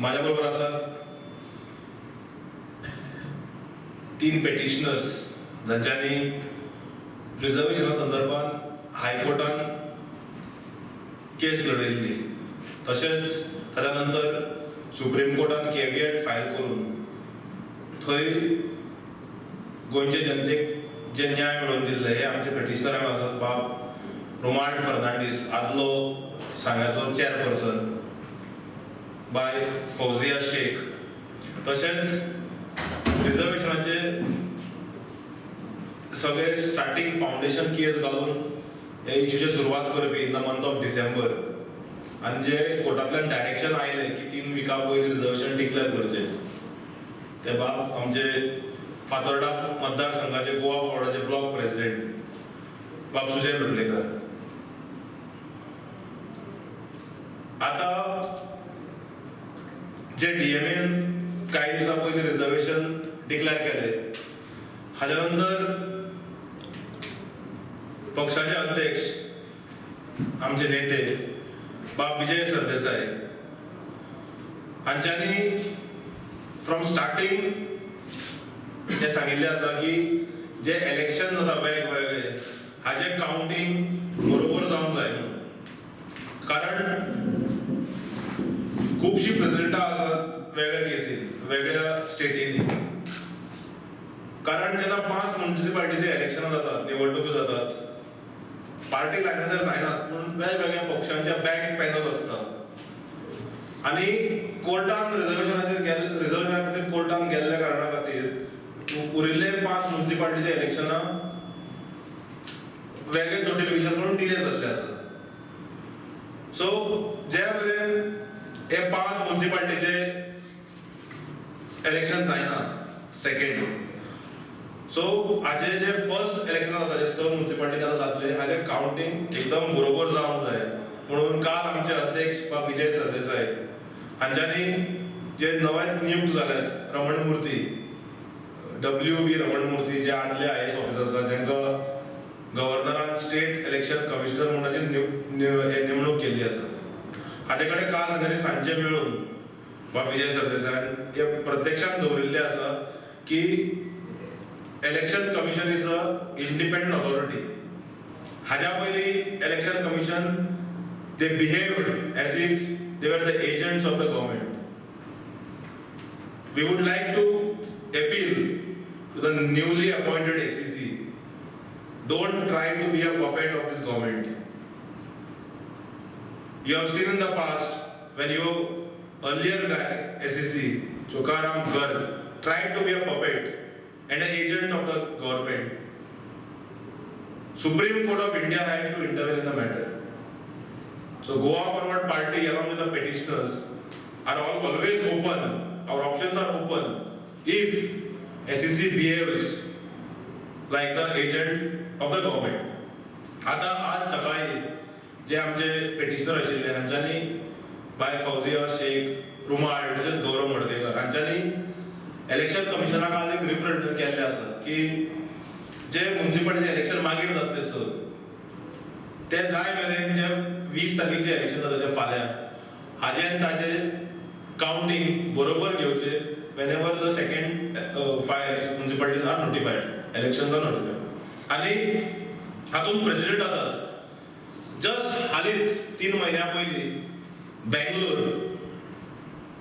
माझ्या बरोबर असतात 3 पेटिशनर्स ज्यांच्यानी रिझर्वेशना संदर्भात हायकोर्टान केस लढयल्ली, तशेंच ताच्या नंतर सुप्रीम कोर्टान केविएट फायल करून थंय गोंयचे जनतेक जे न्याय मेळोवन दिल्ले हे आमचे पेटिशनर आसात बाब रोमाल्ड फर्नांडीस, आदलो सांग्याचो चेअरपर्सन, बाय फौजिया शेख, तशेंच रिझर्वेशनाचे सगळे स्टार्टिंग फाउंडेशन केस घालून हे इश्यूची सुरवात करपी in the month of December, आनी जे कोर्टांतल्यान डायरेक्शन आयले की 3 विका पयलीं रिझर्वेशन डिक्लेअर करचे, ते बाब आमचे फातोर्डा मतदारसंघाचे गोवा फॉर्डाचे ब्लॉक प्रेसिडेंट बाब सुजय लोटलेकर. आता जे डीएमएन काही दिसा पयलीं रिझर्वेशन डिक्लेअर केले, हाच्या नंतर पक्षाचे अध्यक्ष आमचे नेते बाब विजय सरदेसाय हांच्यांनी फ्रॉम स्टार्टिंग हे सांगिल्ले आसा की जे इलेक्शन जाता वेगवेगळे हाचे काउंटिंग बरोबर जावंक जाय, कारण खूबशी प्रेसिडेंटां आसात वेगळ्या केसीन वेगळ्या स्टेटींनी, कारण जेन्ना 5 म्युनिसिपालिटीचे इलेक्शनां जातात, निवडणुको जातात, पार्टी लायनाचेर जायनात पूण वेगवेगळ्या पक्षांच्या बॅक पॅनल आसता, आनी कोर्टान रिझर्वेशना खातीर कोर्टान गेल्ल्या कारणां खातीर उरिल्ले 5 म्युनिसिपालिटीचे इलेक्शनां वेगळे नोटिफिकेशन करून डिले जाल्ले आसा. सो जे मेरेन हे 5 म्युनिसिपालिटीचे इलेक्शन जायना सेकंड, सो हाचे जे फर्स्ट इलेक्शन जाता जे 6 म्युनिसिपालिटी जातले हाचे काउंटिंग एकदम बरोबर जावंक जाय म्हणून काल आमचे अध्यक्ष बाब विजय सरदेसाय हांच्यांनी जे नवे नियुक्त जाल्यात रमण मूर्ती WB रमण मूर्ती, जे आदले IAS ऑफिसर आसा जांकां गव्हर्नरान स्टेट इलेक्शन कमिशनर म्हणून नेमणूक केल्ली आसा, हाचे कडेन काल तांच्यांनी सांजे मेळून बाब विजय सरदेसायान हे प्रत्यक्षान दवरिल्ले आसा की election commission is a independent authority. हाज्या पयलीं election commission they behaved as if they were the agents of the government. We would like to appeal to the newly appointed SEC, don't try to be a puppet of this government. You have seen in the past when your earlier guy SEC Chokaram Garg tried to be a puppet and an agent of the government. Supreme Court of India had to intervene in the matter. So Goa Forward Party along with the petitioners are always open. Our options are open if SEC behaves like the agent of the government. आता आज सकाळी जे आमचे petitioner आशिल्ले हांच्यांनी bye Fauzia Shaikh, रुमाल तशेंच गौरव Madkaikar हांच्यांनी election कमिशनाक आज एक रिप्रेझेंट केल्ले आसा की जे म्युनिसिपालिटी इलेक्शन मागीर जातले सर ते जाय मेरेन जे 20 तारखेचे इलेक्शन जाता ते फाल्यां हाजे आनी ताजे काउंटिंग बरोबर घेवचे whenever the second 5 municipalities are notified, elections are notified. आनी हातून प्रेसिडेंट आसात जस्ट हालींच 3 महिन्या पयलीं Bangalore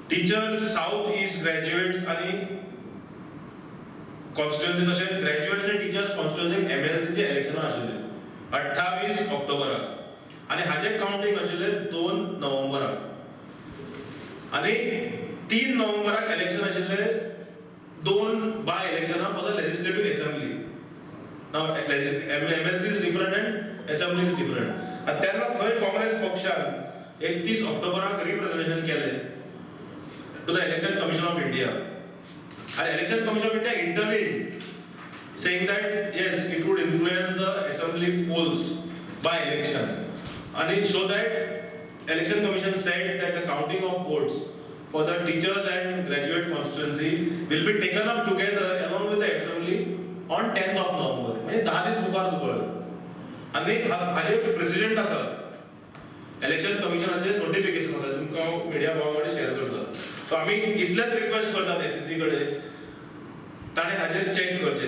teachers south east graduates आनी कॉन्स्टिट्युएन्सी तशेंच ग्रॅज्युएट्स आनी टीचर्स कॉन्स्टिट्युएन्सी MLCचे इलेक्शनां आशिल्ले 28 ऑक्टोबराक, आनी हाजे काउंटिंग आशिल्ले 2 नोव्हेंबराक, आनी 3 नोव्हेंबराक इलेक्शन आशिल्ले 2 बाय इलेक्शनां फॉर द लेजिस्लेटिव्ह असेंब्ली. नाव MLC is different and assembly is different. आनी तेन्ना थंय काँग्रेस पक्षान 31 ऑक्टोबराक रिप्रेझेंटेशन केलें to the election commission of India, and election commission of India intervened saying that yes, it would influence the assembly polls by election, and so that election commission said that the counting of votes for the teachers and graduate constituency will be taken up together along with the assembly on 10th of November. म्हणजे 10 दीस मुखार दुबळ. आणि हाजे president आसात election कमिशनाचे notification आसा तुमकां media भावांकडे share करता. So आम्ही इतलेच रिक्वेस्ट करतात एसीसी कडे ताणे हाजेर चेक करचे